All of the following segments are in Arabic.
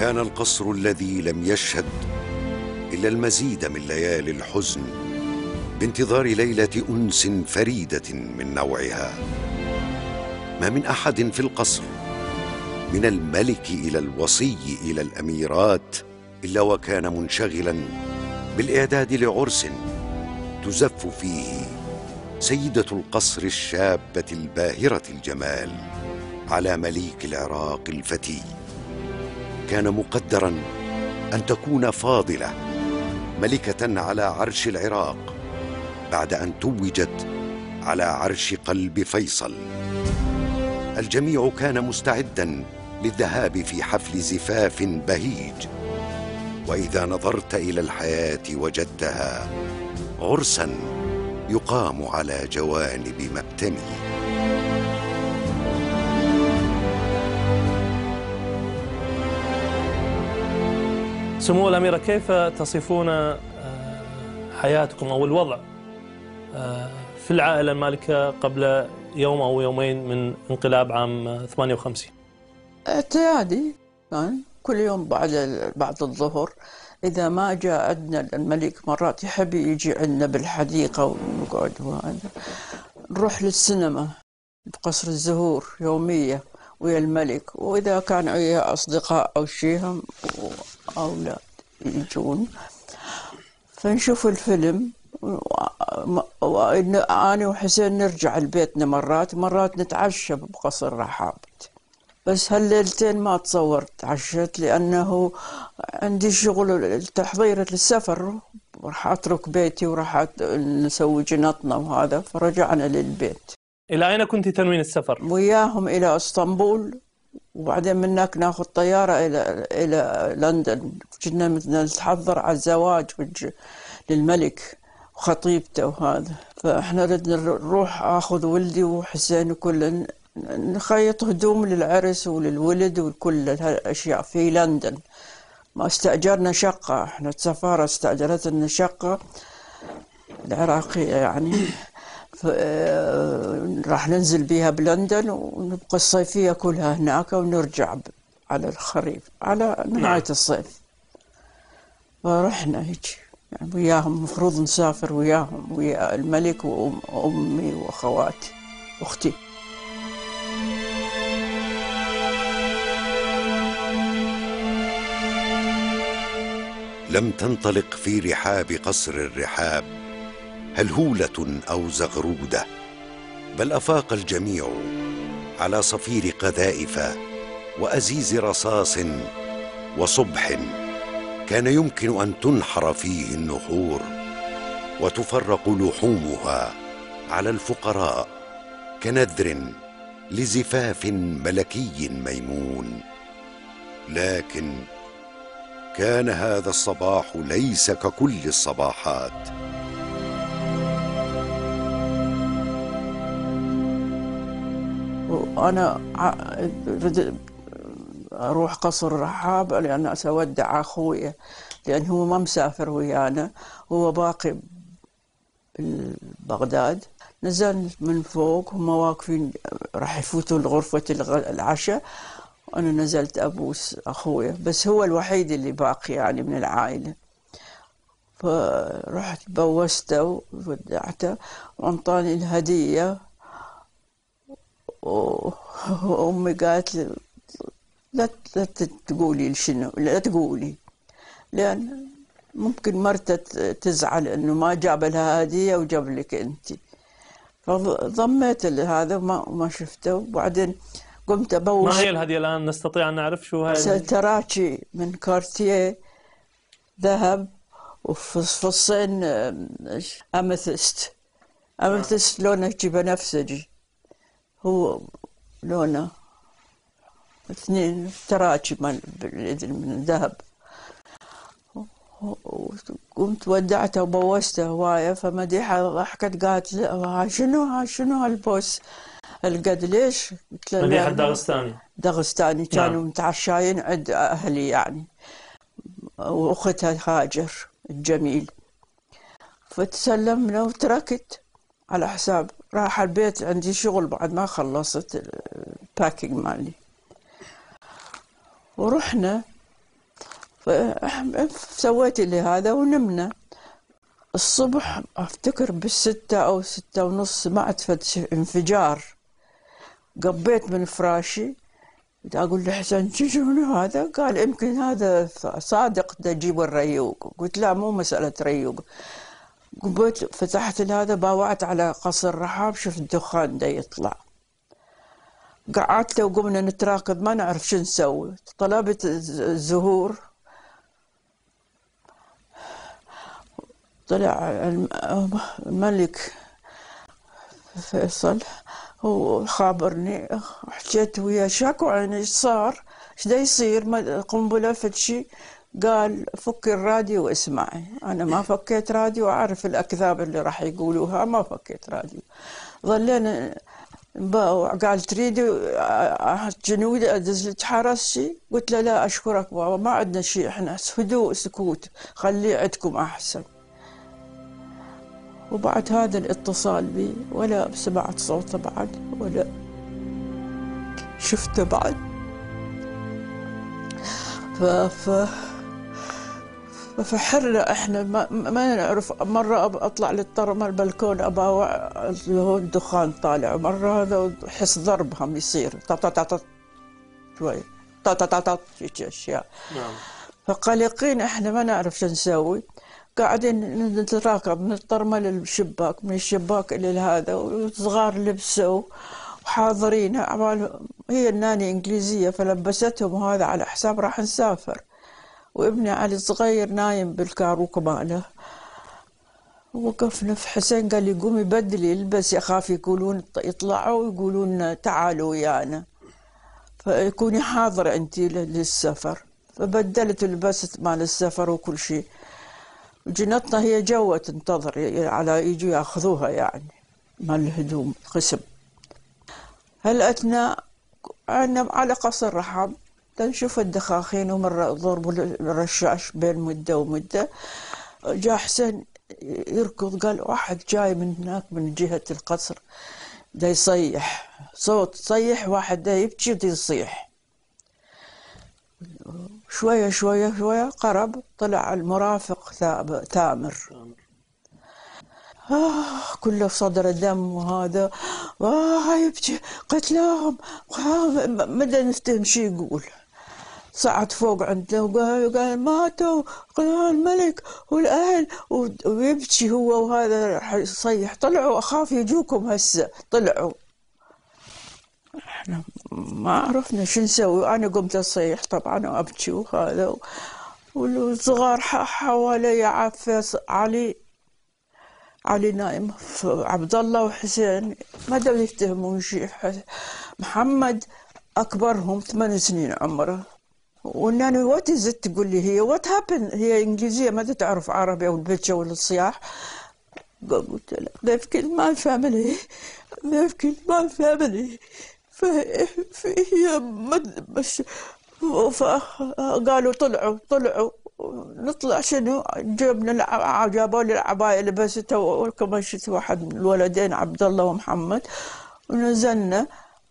كان القصر الذي لم يشهد إلا المزيد من ليالي الحزن بانتظار ليلة أنس فريدة من نوعها. ما من أحد في القصر من الملك إلى الوصي إلى الأميرات إلا وكان منشغلا بالإعداد لعرس تزف فيه سيدة القصر الشابة الباهرة الجمال على مليك العراق الفتي. كان مقدرا أن تكون فاضلة ملكة على عرش العراق بعد أن توجت على عرش قلب فيصل. الجميع كان مستعدا للذهاب في حفل زفاف بهيج، وإذا نظرت إلى الحياة وجدتها عرسا يقام على جوانب مأتمه. سمو الأميرة، كيف تصفون حياتكم أو الوضع في العائلة المالكة قبل يوم أو يومين من انقلاب عام 58؟ اعتيادي كان كل يوم بعد الظهر، إذا ما جاء عندنا الملك مرات يحب يجي عندنا بالحديقة ونقعد وهذا. نروح للسينما بقصر الزهور يومية ويا الملك، وإذا كان ويا أصدقاء أو شيهم أولاد يجون فنشوف الفيلم. أنا وحسين نرجع لبيتنا، مرات نتعشى بقصر رحاب. بس هالليلتين ما تصورت عشت لأنه عندي شغل تحضير للسفر، راح أترك بيتي وراح نسوي جنطنا وهذا، فرجعنا للبيت. إلى أين كنت تنوين السفر؟ وياهم إلى اسطنبول، وبعدين من هناك ناخذ طيارة إلى لندن. كنا نتحضر على الزواج للملك وخطيبته وهذا، فإحنا ردنا نروح أخذ ولدي وحسين وكل نخيط هدوم للعرس وللولد وكل هالأشياء في لندن. ما استأجرنا شقة، إحنا السفارة استأجرت لنا شقة العراقية يعني، راح ننزل بيها بلندن ونبقى الصيفية كلها هناك ونرجع على الخريف على نهاية الصيف. فرحنا هيك يعني وياهم، مفروض نسافر وياهم ويا الملك وأمي وأخواتي وأختي. لم تنطلق في رحاب قصر الرحاب هلهولة أو زغرودة، بل أفاق الجميع على صفير قذائف وأزيز رصاص وصبح كان يمكن أن تنحر فيه النحور وتفرق لحومها على الفقراء كنذر لزفاف ملكي ميمون. لكن كان هذا الصباح ليس ككل الصباحات. وأنا أروح قصر رحاب لأن أودع أخويا، لأن هو ما مسافر ويانا، هو باقي ببغداد. نزلنا من فوق، هم واقفين راح يفوتوا لغرفة العشاء، وأنا نزلت أبوس أخويا، بس هو الوحيد اللي باقي يعني من العائلة. فرحت بوسته وودعته وأنطاني الهدية، وأمي قالت لي لا تقولي شنو، لا تقولي، لأن ممكن مرته تزعل إنه ما جاب لها هدية وجاب لك أنت. فضميت هذا وما شفته. وبعدين قمت أبوس. ما هي الهدية الآن نستطيع أن نعرف شو هي؟ تراتشي من كارتيه ذهب وفصين أميثست لونه بنفسجي، هو لونه 2 تراتشي من ذهب. قمت ودعته وبوسته هواية، فمديحة ضحكت قالت ها شنو هالبوس القد ليش؟ قلت له مديحة داغستاني كانوا متعشاين عند أهلي يعني، وأختها هاجر الجميل. فتسلمنا وتركت على حساب، راح البيت عندي شغل بعد ما خلصت الباكينج مالي. ورحنا فسويت لي هذا ونمنا. الصبح افتكر بالستة او 6:30 سمعت انفجار. قبيت من فراشي اقول لحسن شنو هذا؟ قال يمكن هذا صادق تجيب الريوق. قلت لا مو مسألة ريوق. قبيت فتحت هذا باوعت على قصر رحاب شفت دخان دا يطلع. قعدت وقمنا نتراكض ما نعرف شو نسوي. طلبت الزهور طلع الملك فيصل هو خابرني. حكيت وياه شاكو عيني ايش صار؟ ايش دا يصير؟ قنبله فد شي. قال فكي الراديو واسمعي. انا ما فكيت راديو واعرف الاكذاب اللي راح يقولوها ما فكيت راديو. ظلينا قال تريدي جنود ادز لك حرس شي؟ قلت له لا اشكرك بابا ما عندنا شيء احنا هدوء سكوت خليه عندكم احسن. وبعد هذا الاتصال بي ولا سمعت صوته بعد ولا شفته بعد. فحرنا احنا ما نعرف. مرة اطلع للطرمة البلكون اباوع هون الدخان طالع. مرة هذا احس ضرب هم يصير طط شوي طط اشياء. فقلقين احنا ما نعرف شو نسوي. قاعدين نتراكب من الطرمة للشباك من الشباك إلى هذا وصغار لبسوا وحاضرين. هي الناني إنجليزية فلبستهم وهذا على حساب راح نسافر. وابني علي الصغير نايم بالكاروك ماله. وقفنا في حسين قال لي قومي بدلي البس يخاف يقولون يطلعوا ويقولون تعالوا ويانا فيكوني حاضرة أنت للسفر. فبدلت ولبست مال السفر وكل شيء. جنتنا هي جوة تنتظر على يجوا ياخذوها يعني مال الهدوم قسم. هالأثناء أنا على قصر رحاب نشوف الدخاخين ومرة ضربوا الرشاش بين مدة ومدة. جاء حسين يركض قال واحد جاي من هناك من جهة القصر دا يصيح صوت صيح واحد دا يبكي ودا يصيح. شوية شوية شوية قرب طلع المرافق تامر. كله صدر دم وهذا يبكي قتلاهم. مدى نفتهم شي يقول. صعد فوق عنده وقال ماتوا الملك والأهل ويبكي هو وهذا يصيح. طلعوا أخاف يجوكم هسه. طلعوا احنا ما عرفنا شو نسوي. انا قمت اصيح طبعا وابكي وهذا والصغار حوالي عفاس علي نايم عبد الله وحسين ما دام يفتهمون شيء. محمد اكبرهم 8 سنين عمره. والناني وات از تقول لي هي وات هابن هي انجليزيه ما تعرف عربي او البكه ولا الصياح. قلت له بفكر ما فاميلي بفكر ما فاميلي. فهي مش قالوا طلعوا نطلع شنو جبنا جابوا لي العباية لبستها وكمشت واحد من الولدين عبد الله ومحمد ونزلنا.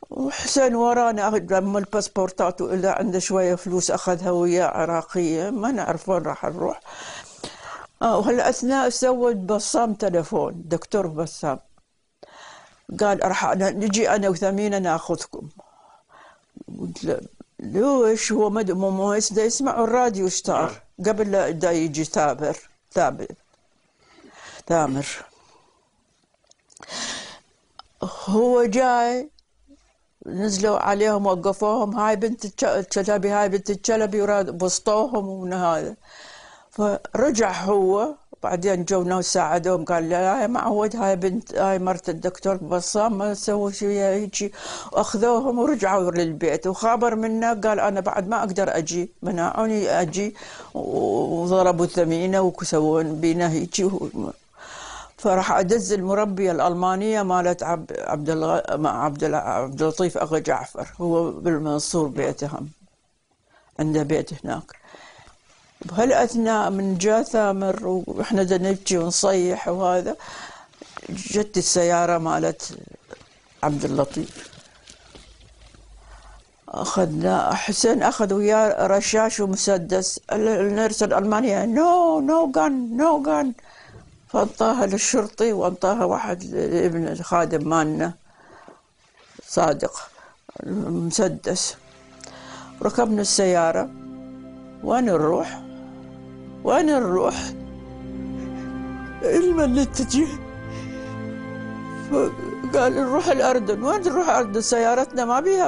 وحسين ورانا لما الباسبورتات وإذا عنده شوية فلوس أخذها وياه عراقية ما نعرف وين راح نروح. وهالأثناء سوى بسام تلفون دكتور بسام قال راح نجي أنا وثمينة ناخذكم. قلت له ليش هو مو يسمعوا الراديو اشتار قبل لا دا يجي ثامر. هو جاي نزلوا عليهم وقفوهم هاي بنت الشلبي هاي بنت الشلبي وبسطوهم وهذا. فرجع هو بعدين جونا وساعدوهم قال لا يا معود هاي بنت هاي مرت الدكتور بسام ما سووا شيء هيجي. واخذوهم ورجعوا للبيت وخابر منا قال انا بعد ما اقدر اجي منعوني اجي وضربوا ثمينه وسوون بينا هيجي. فراح ادز المربيه الالمانيه مالت عبد اللطيف اغا جعفر هو بالمنصور بيتهم عنده بيت هناك. بهالأثناء من جاء ثامر وإحنا دا نبكي ونصيح وهذا جت السيارة مالت عبد اللطيف. أخذنا حسين أخذ وياه رشاش ومسدس. النيرس الألمانية نو جان نو جان، فانطاها للشرطي وانطاها واحد ابن الخادم مالنا صادق مسدس. ركبنا السيارة. وين نروح؟ وين نروح؟ المن نتجه. قال نروح الأردن. وين نروح الأردن؟ سيارتنا ما بيها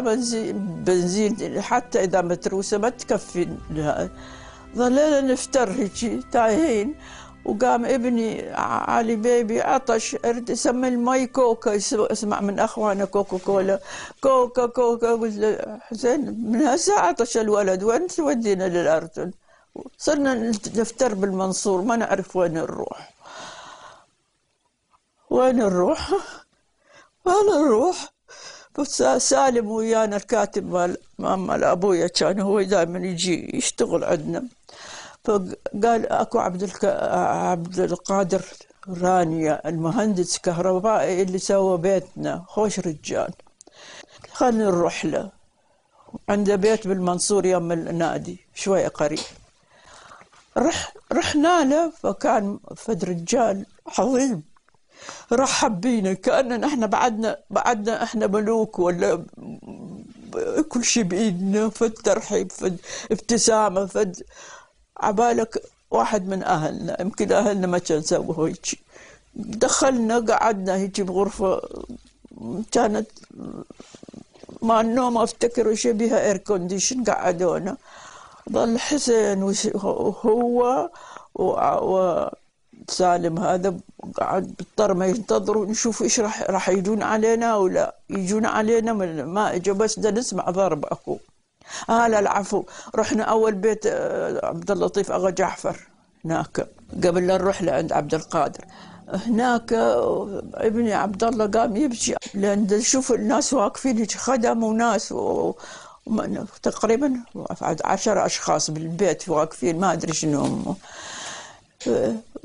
بنزين حتى إذا متروسة ما تكفي. ظلينا نفتر هيجي تايهين. وقام ابني علي بيبي عطش، ارد يسمي المي كوكا، اسمع من اخوانه كوكا كولا كوكا كوكا. قلت له حسين من هسه عطش الولد، وين تودينا للأردن؟ صرنا نفتر بالمنصور ما نعرف وين نروح. وين نروح؟ وين نروح؟ بس سالم ويانا الكاتب مال ابويا كان هو دائما يجي يشتغل عندنا. فقال اكو عبد القادر رانيا المهندس كهربائي اللي سوى بيتنا، خوش رجال، خلنا نروح له. عنده بيت بالمنصور يم النادي شوية قريب. رحنا له، فكان فد رجال عظيم رحب بينا كأننا احنا بعدنا احنا ملوك ولا كل شيء بإيدنا. فد ترحيب، فد ابتسامة، فد عبالك واحد من أهلنا. يمكن أهلنا ما كان سووا هيك. دخلنا قعدنا هيك بغرفة كانت مع النوم أفتكر شبيها إير كونديشن. قعدونا، ظل حسين وهو وسالم هذا قعد بالطرمة ينتظروا نشوف إيش راح يجون علينا ولا يجون علينا. ما إجوا، بس دا نسمع ضرب أكو. لا العفو. رحنا أول بيت عبد اللطيف أغا جعفر هناك قبل لا نروح لعند عبد القادر. هناك ابني عبد الله قام يبكي لأن نشوف الناس واقفين خدم وناس تقريبا 10 أشخاص بالبيت واقفين ما أدري شنو هم.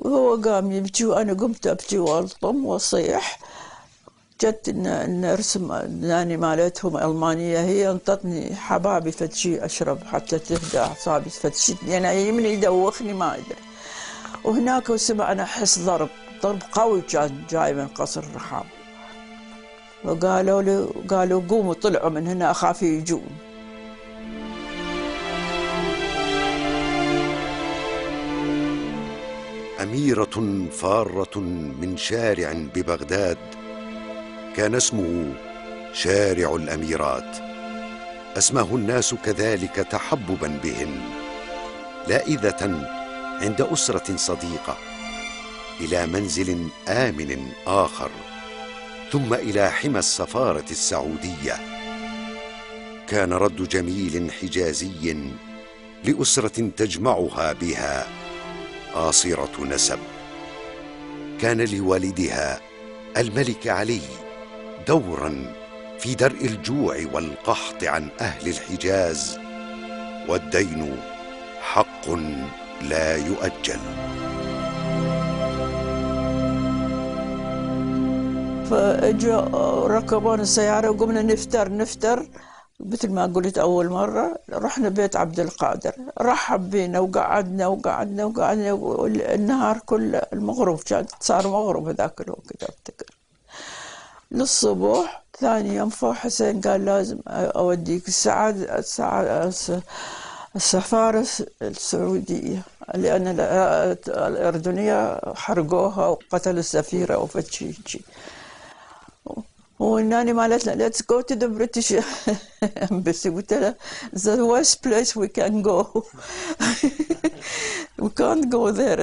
هو قام يبكي وأنا قمت أبكي والطم وصيح. جت النرس الناني مالتهم ألمانية، هي انطتني حبابي فتشي أشرب حتى تهدى أعصابي، فتشي يعني يمني يدوخني ما أدري. وهناك وسمعنا حس ضرب قوي كان جاي من قصر الرحاب. قالوا قوموا طلعوا من هنا أخاف يجون. أميرة فارة من شارع ببغداد كان اسمه شارع الأميرات، أسماه الناس كذلك تحببا بهن، لائذة عند أسرة صديقة، إلى منزل آمن آخر، ثم إلى حمى السفارة السعودية. كان رد جميل حجازي لأسرة تجمعها بها آصرة نسب. كان لوالدها الملك علي دورا في درء الجوع والقحط عن أهل الحجاز، والدين حق لا يؤجل. فاجوا ركبونا السيارة وقمنا نفتر مثل ما قلت أول مرة. رحنا بيت عبد القادر، رحب بينا وقعدنا النهار كل المغرب كان صار مغرب هذاك الوقت أفتكر للصبح. ثاني يوم فوق حسين قال لازم أوديك السفارة السعودية لأن الأردنية حرقوها وقتلوا السفيرة وفتشي. والناني مالتنا let's go to the British embassy. قلت لها the worst place we can go we can't go there.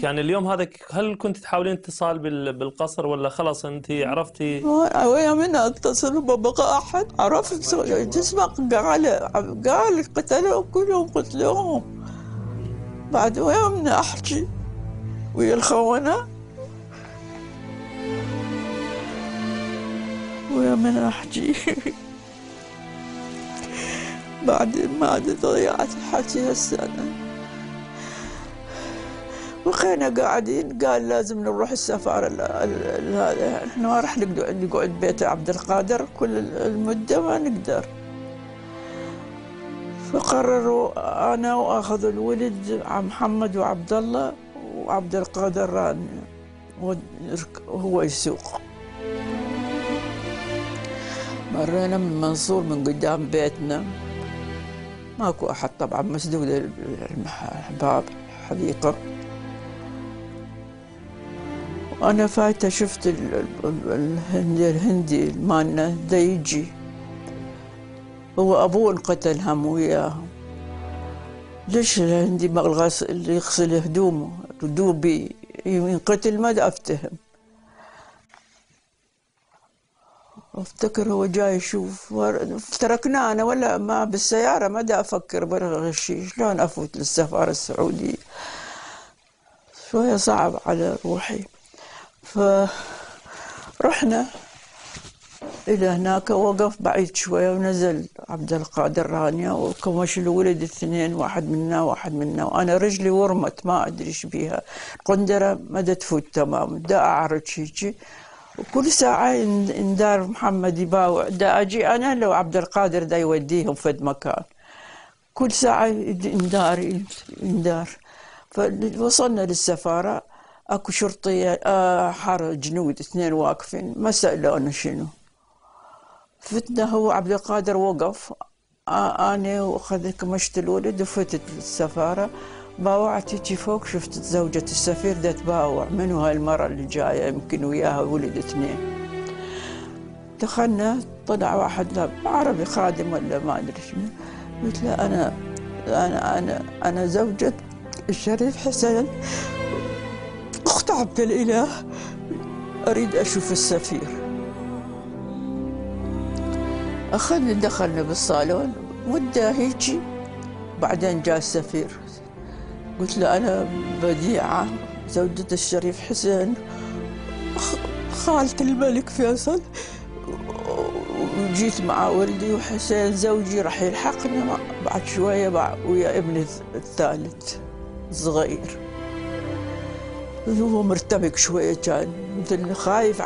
يعني اليوم هذا هل كنت تحاولين اتصال بالقصر ولا خلاص انت عرفتي؟ ويا من اتصل ببقى احد عرفت تسمع قال قتلوا كلهم قتلوهم. بعد ويا من احكي ويا الخونه ويا من احكي بعد ما ضيعت الحكي هالسنة. وخينا قاعدين قال لازم نروح السفارة هذا، احنا ما راح نقعد بيت عبد القادر كل المدة ما نقدر. فقرروا أنا وأخذ الولد عم محمد وعبد الله وعبد القادر راني وهو يسوق. مرينا من منصور من قدام بيتنا، ماكو أحد طبعا، مسدود الباب حديقة. وأنا فايتة شفت الهندي مالنا دا يجي، هو أبوه انقتل هم وياه. ليش الهندي اللي يغسل هدومه دوبي ينقتل؟ ما دا أفتهم. افتكر هو جاي يشوف، تركناه انا ولا ما بالسياره، ما دا افكر بالغشي شلون افوت للسفاره السعوديه، شويه صعب على روحي. فرحنا الى هناك، وقف بعيد شويه ونزل عبد القادر رانيا وكمش الولد الاثنين، واحد منا وانا رجلي ورمت ما ادري ايش بيها، قندره ما دا تفوت تمام، دا اعرج هيجي. وكل ساعة يندار محمد يباوع، دا أجي أنا لو عبد القادر دا يوديهم فد مكان، كل ساعة يندار. فوصلنا للسفارة، أكو شرطية حار جنود اثنين واقفين، ما سألونا شنو. فتنا هو عبد القادر وقف، أنا وأخذ كمشت الولد وفتت للسفارة. باوعت هيجي فوق، شفت زوجة السفير دا تباوع، منو هاي المرة اللي جاية يمكن وياها ولد اثنين. دخلنا، طلع واحد لا عربي خادم ولا ما ادري شنو، قلت له انا زوجة الشريف حسين اخت عبد الاله، اريد اشوف السفير. اخذني دخلنا بالصالون، مدة هيجي، بعدين جاء السفير. قلت له أنا بديعة زوجة الشريف حسين خالة الملك فيصل، وجيت مع ولدي وحسين زوجي راح يلحقنا بعد شوية ويا ابني الثالث الصغير. هو مرتبك شوية، كان مثل خايف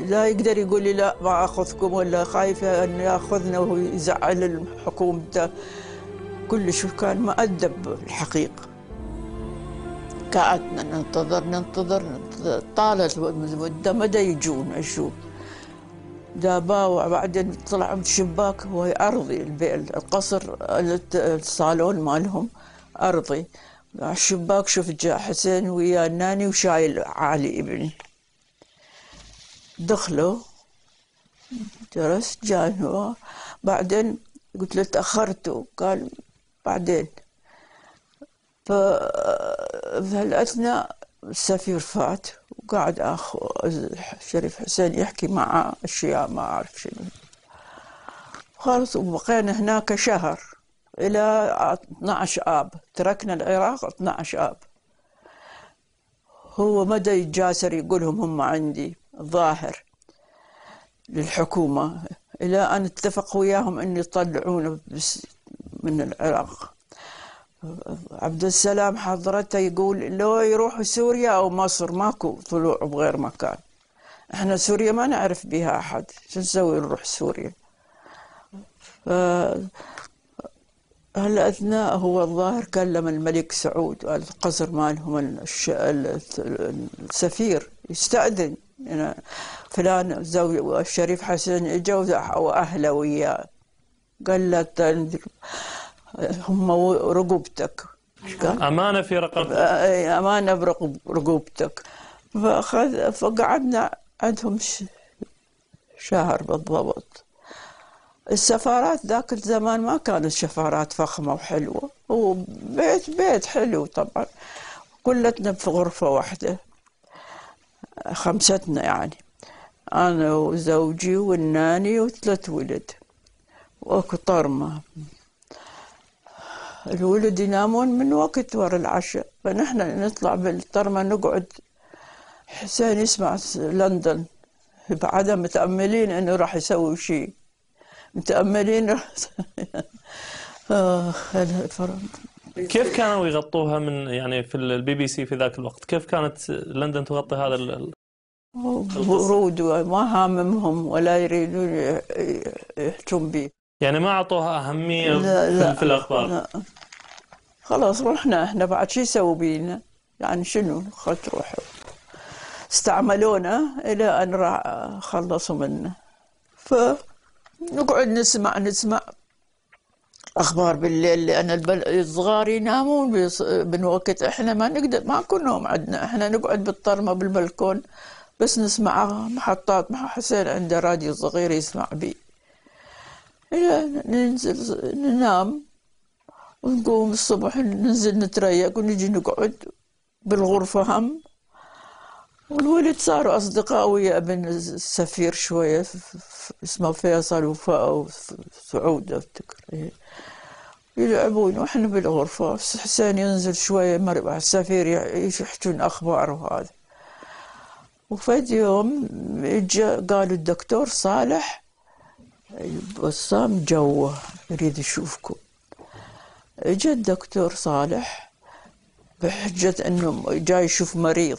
لا يقدر يقول لي لا ما أخذكم، ولا خايف أن يأخذنا ويزعل الحكومة. كلش كان مؤدب الحقيقة. قعدنا ننتظر طالت المدة، ما دا يجون أشوف. دا باوع، بعدين طلع من الشباك، هو أرضي القصر، الصالون مالهم أرضي، على الشباك شفت جاء حسين ويا الناني وشايل علي ابني. دخلوا، جلست جاي هو، بعدين قلت له تأخرتوا، قال بعدين. فهالأثناء السفير فات، وقعد أخو الشريف حسين يحكي معه أشياء ما أعرف شنو. خلص، وبقينا هناك شهر إلى 12 آب، تركنا العراق 12 آب. هو مدى يتجاسر يقولهم هم عندي ظاهر للحكومة، إلى أن اتفق وياهم أن يطلعونه من العراق. عبد السلام حضرته يقول لو يروحوا سوريا أو مصر ماكو طلوع بغير مكان، احنا سوريا ما نعرف بها أحد، شو نسوي نروح سوريا؟ هالأثناء هو الظاهر كلم الملك سعود، القصر مالهم السفير يستأذن فلان زوج الشريف حسين اجا وأهله وياه، قال له هم رقبتك، أمانة في رقبتك، أمانة برقبتك. فقعدنا عندهم شهر بالضبط. السفارات ذاك الزمان ما كانت سفارات فخمة وحلوة، هو بيت حلو طبعا، كلتنا في غرفة واحدة، خمستنا يعني، أنا وزوجي والناني وثلاث ولد، وأكو طرمة. الولد ينامون من وقت ورا العشاء، فنحن نطلع بالطرمة نقعد. حسين يسمع لندن، بعدها متأملين إنه راح يسوي شيء، متأملين. كيف كانوا يغطوها من يعني في البي بي سي في ذاك الوقت؟ كيف كانت لندن تغطي هذا برود، ما هاممهم ولا يريدون يحجون به. يعني ما أعطوها أهمية في الأخبار؟ لا. خلاص رحنا احنا بعد شو يسوي بينا؟ يعني شنو خل تروحوا. استعملونا إلى أن خلصوا منا. فنقعد نسمع أخبار بالليل، لأن الصغار ينامون من وقت إحنا ما نقدر، ما كنا نوم عندنا، إحنا نقعد بالطرمة بالبلكون بس نسمع محطات. مع حسين عنده راديو صغير يسمع بيه. ننزل ننام ونقوم الصبح ننزل نتريق ونجي نقعد بالغرفة هم. والولد صاروا أصدقاء ويا ابن السفير شوية، اسمه فيصل وسعود أفتكر، يلعبون وإحنا بالغرفة. حسين ينزل شوية مع السفير يحجون أخبار وهذا. وفد يوم قالوا الدكتور صالح بسام جوه يريد يشوفكم. اجى الدكتور صالح بحجة انه جاي يشوف مريض،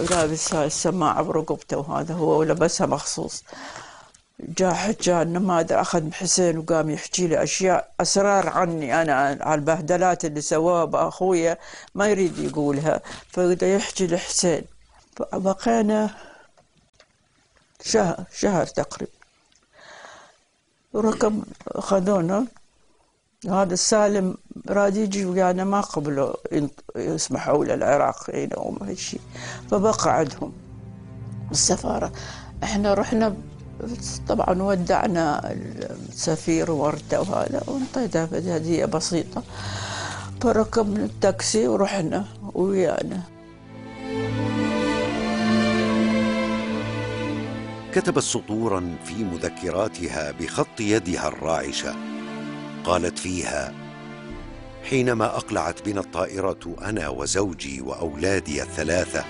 لابس هاي السماعة برقبته وهذا، هو لبسها مخصوص. جاء حجى انه ما ادري، اخذ حسين وقام يحكي لي اشياء اسرار عني انا على البهدلات اللي سواها باخويا ما يريد يقولها، فبدا يحكي لحسين. بقينا شهر تقريبا، وركب اخذونا. هذا السالم راد يجي ويانا، ما قبلوا يسمحوا له العراق ينوم هالشي، فبقى عندهم السفارة. احنا رحنا طبعا ودعنا السفير وردة وهذا وانطيتها هدية بسيطة، فركبنا التاكسي ورحنا ويانا. كتبت سطورا في مذكراتها بخط يدها الراعشة، قالت فيها: حينما أقلعت بنا الطائرة أنا وزوجي وأولادي الثلاثة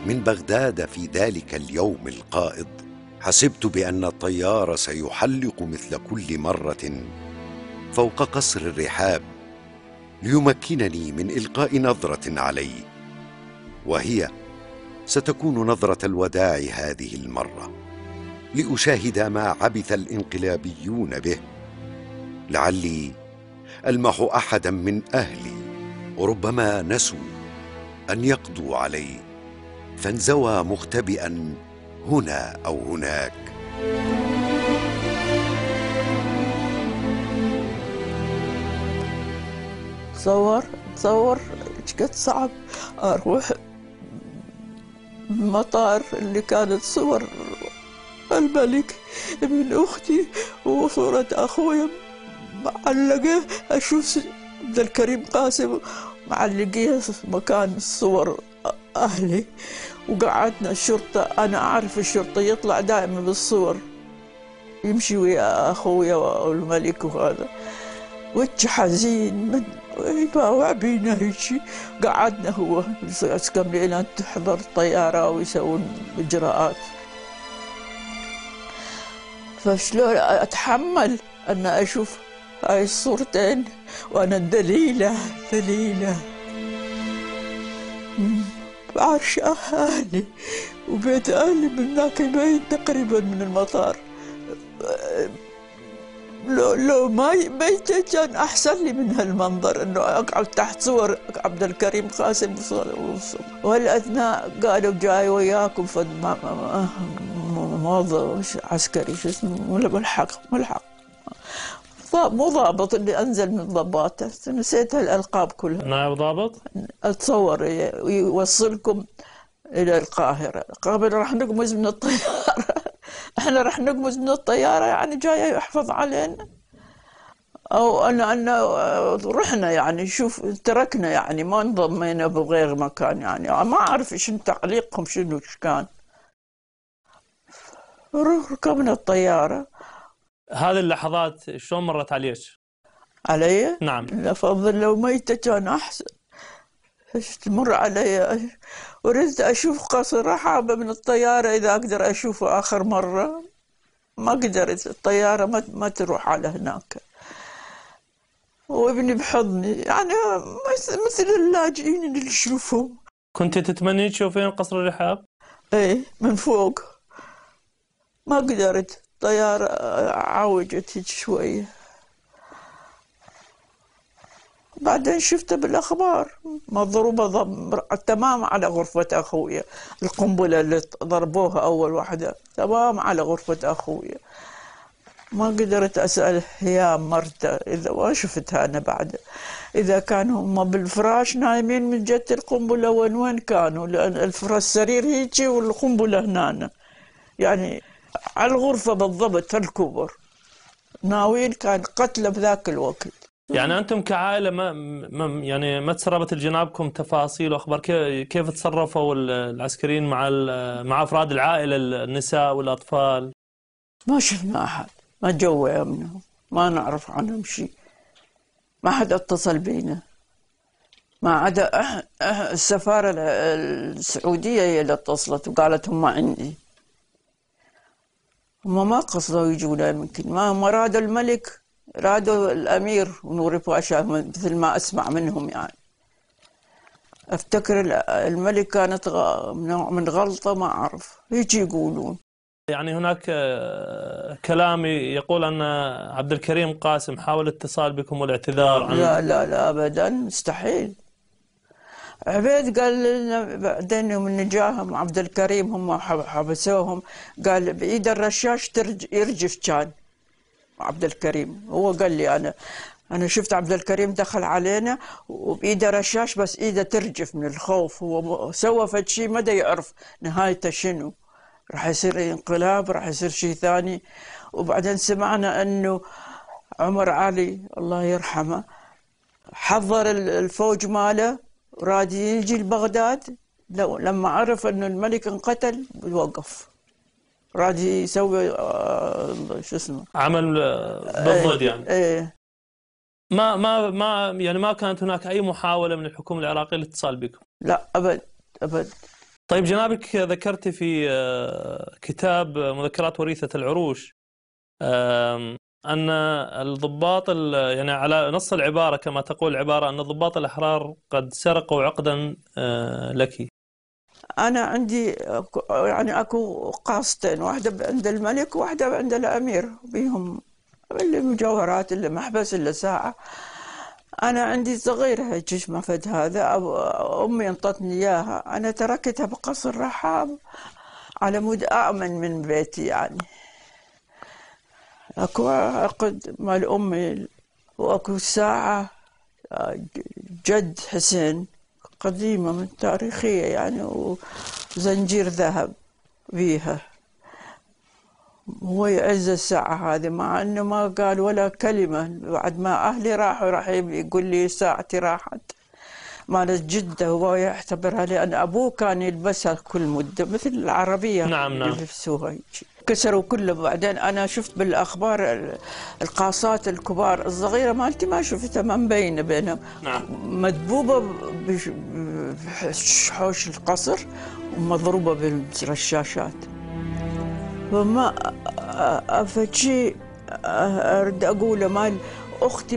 من بغداد في ذلك اليوم القائض، حسبت بأن الطيار سيحلق مثل كل مرة فوق قصر الرحاب ليمكنني من إلقاء نظرة علي، وهي ستكون نظرة الوداع هذه المرة، لأشاهد ما عبث الانقلابيون به، لعلي ألمح أحدا من أهلي وربما نسوا أن يقضوا عليه فانزوى مختبئا هنا أو هناك. تصور قد صعب أروح المطار اللي كانت صور الملك ابن أختي وصورة أخويا معلقة، أشوف عبد الكريم قاسم معلقيها مكان صور أهلي، وقعدنا الشرطة. أنا أعرف الشرطة يطلع دائما بالصور يمشي ويا أخويا والملك وهذا، وجه حزين من يباوع بينا هيجي. قعدنا هو كم ليلة تحضر الطيارة ويسوون إجراءات. فشلون أتحمل أن أشوف هاي الصورتين وأنا دليلة بعرش أهلي وبيت أهلي من ذاك البيت تقريبا من المطار. لو ما بيته كان أحسن لي من هالمنظر، إنه أقعد تحت صور عبد الكريم قاسم والأثناء قالوا جاي وياكم فد موظف عسكري شو اسمه ملحق مو ضابط اللي أنزل من ضباطه، نسيت هالألقاب كلها. نائب ضابط؟ أتصور يوصلكم إلى القاهرة قبل راح نقمز من الطيارة. احنا راح نقمز من الطيارة يعني جاي يحفظ علينا، أو أن رحنا يعني شوف تركنا يعني ما انضمينا بغير مكان، يعني ما أعرف شنو تعليقهم شنو كان. ركبنا الطيارة. هذه اللحظات شلون مرت عليك؟ علي؟ نعم. أفضل لو ميتة كان أحسن. تمر علي ورد أشوف قصر رحابة من الطيارة إذا أقدر أشوفه آخر مرة، ما قدرت الطيارة ما تروح على هناك، وابني بحضني يعني مثل اللاجئين اللي نشوفهم. كنت تتمنين تشوفين قصر الرحاب؟ ايه من فوق، ما قدرت الطيارة عوجت هيك شوية. بعدين شفته بالأخبار مضروبة تمام على غرفة أخويا، القنبلة اللي ضربوها أول واحدة تمام على غرفة أخويا. ما قدرت أسأل هي مرته إذا ما شفتها أنا بعد، إذا كانوا هم بالفراش نايمين من جهة القنبلة وين كانوا، لأن السرير هيجي والقنبلة هنا، يعني على الغرفة بالضبط الكبر، ناويين كان قتله بذاك الوقت. يعني أنتم كعائلة يعني ما تسربت لجنابكم تفاصيل وأخبار كيف تصرفوا العسكريين مع أفراد العائلة، النساء والأطفال؟ ما شفنا أحد، ما جوا منهم، ما نعرف عنهم شيء، ما حد اتصل بينا ما عدا السفارة السعودية هي اللي اتصلت وقالت هم عندي. هم ما قصدوا يجونا، يمكن ما رادوا الملك، رادوا الأمير ونور باشا مثل ما أسمع منهم. يعني أفتكر الملك كانت نوع من غلطة، ما أعرف يجي يقولون. يعني هناك كلام يقول أن عبد الكريم قاسم حاول الاتصال بكم والاعتذار عن لا أبدا، مستحيل. عبيد قال لنا بعدين يوم نجاهم عبد الكريم هم حبسوهم، قال بإيد الرشاش يرجف كان عبد الكريم. هو قال لي أنا شفت عبد الكريم دخل علينا وبإيده رشاش بس إيده ترجف من الخوف، هو سوى فد شيء ما دا يعرف نهايته شنو، راح يصير انقلاب، راح يصير شيء ثاني. وبعدين سمعنا أنه عمر علي الله يرحمه حضر الفوج ماله راد يجي لبغداد، لما عرف أنه الملك انقتل وقف راد يسوي شو اسمه عمل بالضد. يعني ايه ما كانت هناك أي محاولة من الحكومة العراقية للاتصال بكم؟ لا أبد. طيب جنابك ذكرت في كتاب مذكرات وريثة العروش أن الضباط يعني على نص العبارة كما تقول العبارة أن الضباط الأحرار قد سرقوا عقدا لك. أنا عندي يعني أكو قاصتين، واحدة عند الملك وواحدة عند الأمير، بيهم اللي مجوهرات اللي محبس اللي ساعة. أنا عندي صغيرة هيك ما فد هذا، أمي انطتني إياها، أنا تركتها بقصر رحاب على مود أأمن من بيتي. يعني أكو عقد مال أمي وأكو ساعة جد حسين قديمة من تاريخية يعني، وزنجير ذهب بيها. هو يعز الساعة هذه مع أنه ما قال ولا كلمة، بعد ما أهلي راحوا راح يقول لي ساعتي راحت مالت جدة، هو يعتبرها لأن أبوه كان يلبسها كل مدة مثل العربية. نعم. يلبسوها كسروا كله. بعدين أنا شفت بالأخبار القاصات الكبار، الصغيرة مالتي ما شفتها، ما مبينة بينهم. نعم. مدبوبة بحوش القصر ومضروبة بالرشاشات. فما أفتشي أرد أقوله مال أختي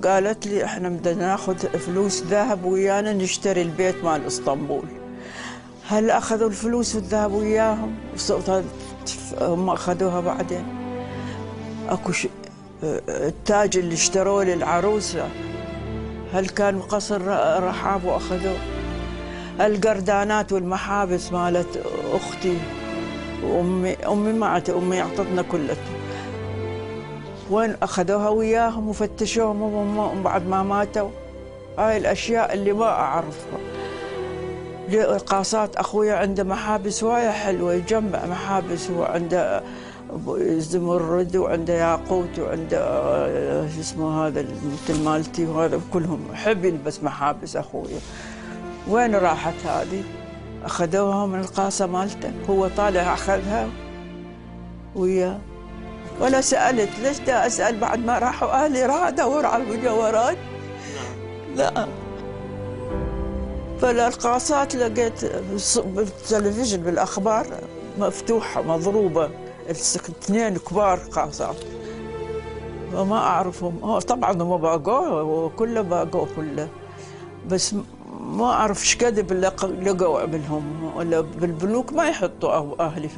قالت لي إحنا بدنا ناخذ فلوس ذهب ويانا نشتري البيت مال اسطنبول. هل أخذوا الفلوس والذهب وياهم؟ هم أخذوها بعدين. أكو التاج اللي اشتروه للعروسة هل كان قصر رحاب وأخذوه؟ القردانات والمحابس مالت أختي وأمي أمي أعطتنا كلها، وين أخذوها وياهم وفتشوهم بعد ما ماتوا؟ هاي الأشياء اللي ما أعرفها. قاصات أخويا عنده محابس وايا حلوة، يجمع محابس، هو عنده زمرد وعنده ياقوت وعنده شو اسمه هذا مثل مالتي، وهذا كلهم يحب يلبس محابس أخويا. وين راحت هذه؟ أخذوها من القاصة مالته، هو طالع أخذها وياه. ولا سألت ليش دا أسأل بعد ما راحوا أهلي، راح أدور على المجوهرات؟ لا. فالقاصات لقيت بالتلفزيون بالأخبار مفتوحة مضروبة، اثنين كبار قاصات وما أعرفهم. طبعا هم باقوه وكله باقوه كله، بس ما أعرف ايش كذب لقوا عملهم، ولا بالبنوك ما يحطوا أهلي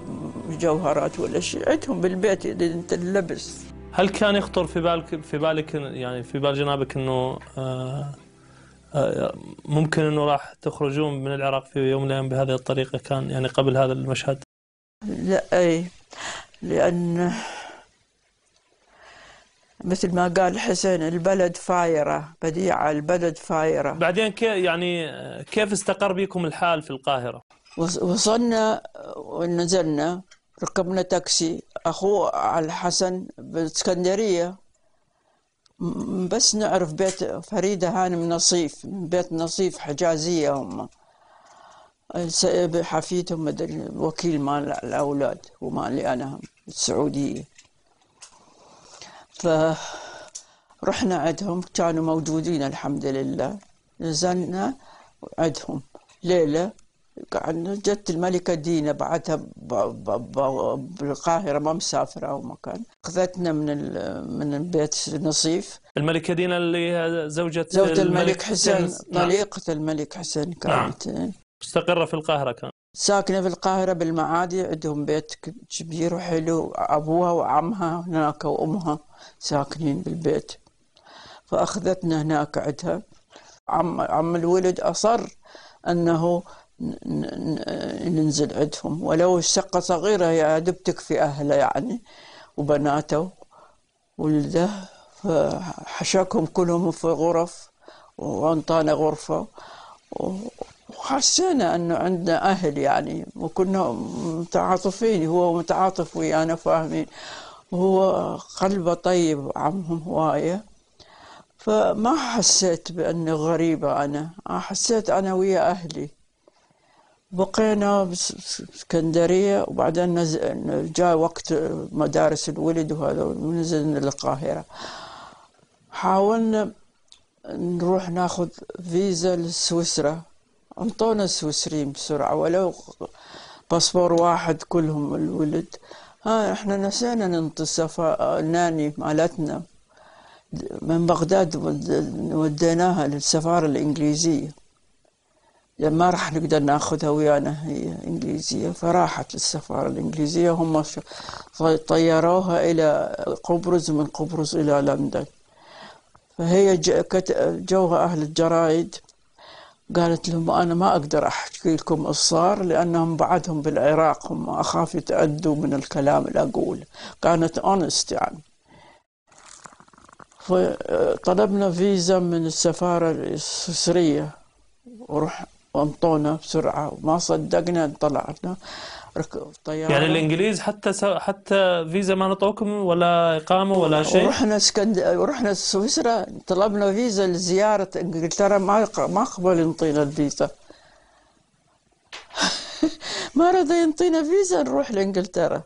مجوهرات ولا شيء، عندهم بالبيت اللبس. هل كان يخطر في بالك يعني في بال جنابك انه ممكن انه راح تخرجون من العراق في يوم من الايام بهذه الطريقه، كان يعني قبل هذا المشهد؟ لا، أي، لأن مثل ما قال حسين البلد فايرة بديعة، البلد فايرة. بعدين يعني كيف استقر بكم الحال في القاهرة؟ وصلنا ونزلنا، ركبنا تاكسي، أخوه على الحسن بالإسكندرية، بس نعرف بيت فريدة هانم نصيف، بيت نصيف حجازية، هم حفيدهم مدري وكيل مال الأولاد ومالي أنا السعودية. فرحنا عندهم، كانوا موجودين الحمد لله. نزلنا عندهم ليلة، قعدنا. جت الملكة دينا بعدها بالقاهرة، ما مسافرة أو مكان، أخذتنا من البيت نصيف. الملكة دينا اللي هي زوجة الملك حسين، طليقة الملك حسين، كانت مستقرة في القاهرة، كان ساكنة في القاهرة بالمعادي، عندهم بيت كبير وحلو، أبوها وعمها هناك وأمها ساكنين بالبيت. فأخذتنا هناك عندها. عم الولد أصر أنه ننزل عندهم، ولو الشقة صغيرة يا دوب تكفي أهله يعني وبناته ولده. فحشاكهم كلهم في غرف وانطانا غرفة، وحسينا أنه عندنا أهل يعني، وكنا متعاطفين، هو متعاطف ويانا فاهمين، وهو قلبه طيب عمهم هواية. فما حسيت بأني غريبة، أنا حسيت أنا ويا أهلي. بقينا باسكندرية، وبعدين جاء وقت مدارس الولد وهذا، ونزلنا للقاهرة. حاولنا نروح ناخذ فيزا لسويسرا، انطونا السويسريين بسرعة، ولو باسبور واحد كلهم الولد. احنا نسينا ننطي ناني مالتنا من بغداد، وديناها للسفارة الإنجليزية، لأن ما راح نقدر ناخذها ويانا، هي إنجليزية. فراحت للسفارة الإنجليزية، هم طيروها إلى قبرص، من قبرص إلى لندن. فهي جوها أهل الجرايد، قالت لهم أنا ما أقدر أحكي لكم الصار، لأنهم بعدهم بالعراق، هم أخاف يتأذوا من الكلام اللي أقوله. كانت honest يعني. فطلبنا فيزا من السفارة السويسرية، وانطونا بسرعة، وما صدقنا طلعنا ركب طيارة. يعني الإنجليز حتى فيزا ما نطوكم ولا إقامة ولا شيء؟ ورحنا سويسرا، طلبنا فيزا لزيارة إنجلترا، ما قبل ينطينا الفيزا. ما رضى ينطينا فيزا نروح لإنجلترا.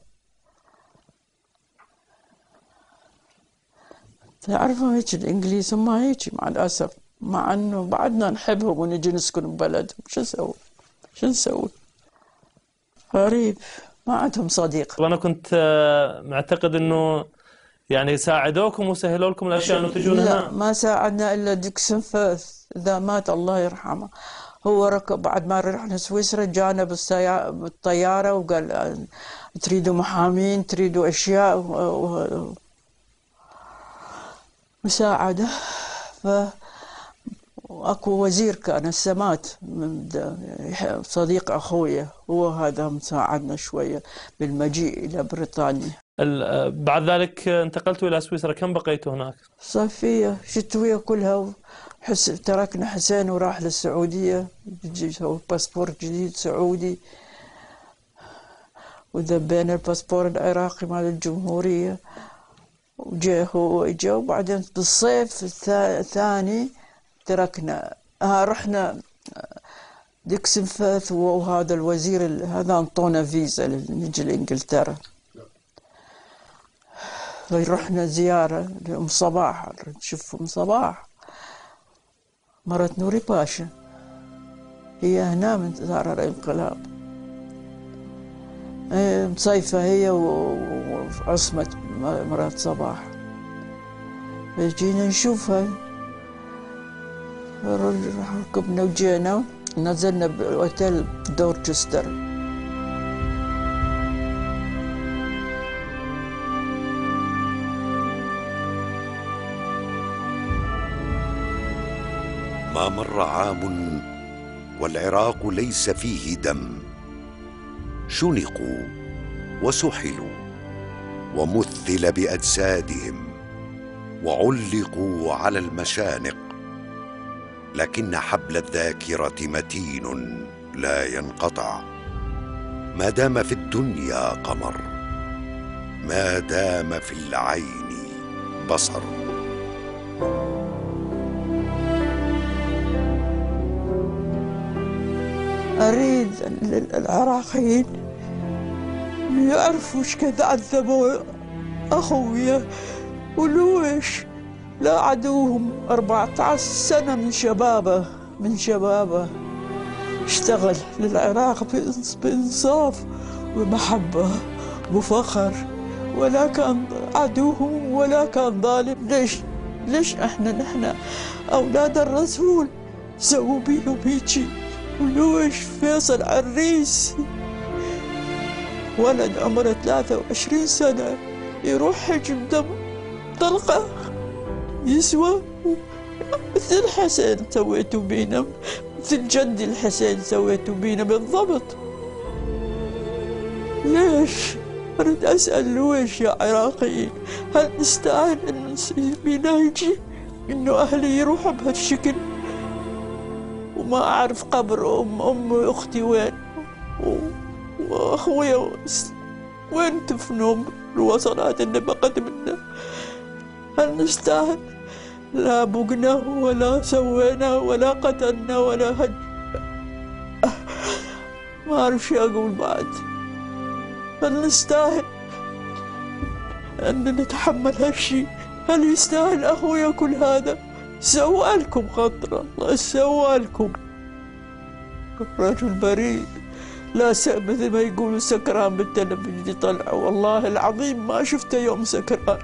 تعرفوا هيك الإنجليز هم هيك مع الأسف، مع أنه بعدنا نحبهم ونجي نسكن ببلدهم. شو نسوي؟ غريب، ما عندهم صديق. وأنا كنت معتقد أنه يعني ساعدوكم وسهلوا لكم الأشياء أنه تجون هنا. لا، ما ساعدنا إلا ديكسون فيرث، إذا مات الله يرحمه. هو ركب بعد ما رحنا سويسرا، جانا بالطيارة وقال تريدوا محامين، تريدوا أشياء مساعدة. أكو وزير كان السمات، صديق أخويا، هو هذا مساعدنا شوية بالمجيء إلى بريطانيا. بعد ذلك انتقلتوا إلى سويسرا، كم بقيتوا هناك؟ صيفية شتوية كلها. تركنا حسين وراح للسعودية، سوى باسبور جديد سعودي، وذبينا الباسبور العراقي مال الجمهورية، وجاء هو اجا. وبعدين بالصيف الثاني تركنا، رحنا ديكسون فيرث، وهذا الوزير هذا انطونا فيزا نجي لإنجلترا. رحنا زيارة لأم صباح، نشوف أم صباح مرة نوري باشا، هي هنا من ثار الانقلاب، مصيفة هي وعصمة مرات صباح. فجينا نشوفها، ركبنا وجينا نزلنا بالأوتيل دورتشستر. ما مر عام والعراق ليس فيه دم. شنقوا وسحلوا ومثل بأجسادهم وعلقوا على المشانق، لكن حبل الذاكرة متين لا ينقطع ما دام في الدنيا قمر، ما دام في العين بصر. أريد العراقيين يعرفوا ايش كذا عذبوا أخويا ولويش لا عدوهم 14 سنة من شبابه اشتغل للعراق بإنصاف ومحبة وفخر، ولا كان عدوهم ولا كان ظالم. ليش نحن أولاد الرسول سووا بيهم هيجي؟ ولويش فيصل عريس ولد عمره 23 سنة يروح حجم دم طلقة يسوى مثل الحسين سويتوا بينا، مثل جدي الحسين سويتوا بينا بالضبط. ليش؟ أريد أسأل لويش يا عراقيين، هل نستاهل إنه بينا يجي إنه أهلي يروحوا بهالشكل وما أعرف قبر أمي وأختي وين وأخويا وين دفنهم الوصلات اللي بقت منا؟ هل نستاهل؟ لا بقنا ولا سوينا ولا قتلنا ولا ما أعرف شو أقول بعد. هل نستاهل أن نتحمل هالشي؟ هل يستاهل أخويا كل هذا؟ سوالكم خطرة الله سوالكم. رجل بريء لا مثل ما يقولوا سكران بالتلفزيون طلع، والله العظيم ما شفته يوم سكران،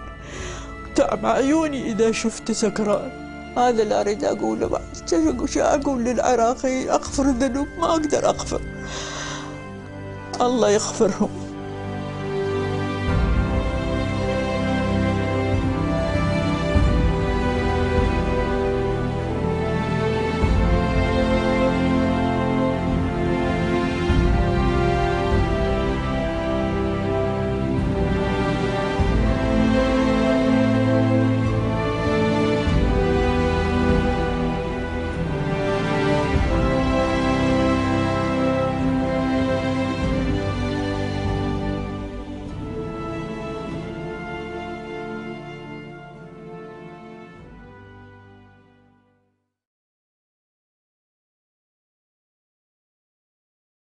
تعب عيوني إذا شفته سكران. هذا اللي أريد أقوله بعد. شو أقول للعراقي؟ أغفر ذنوب ما أقدر أغفر، الله يغفرهم.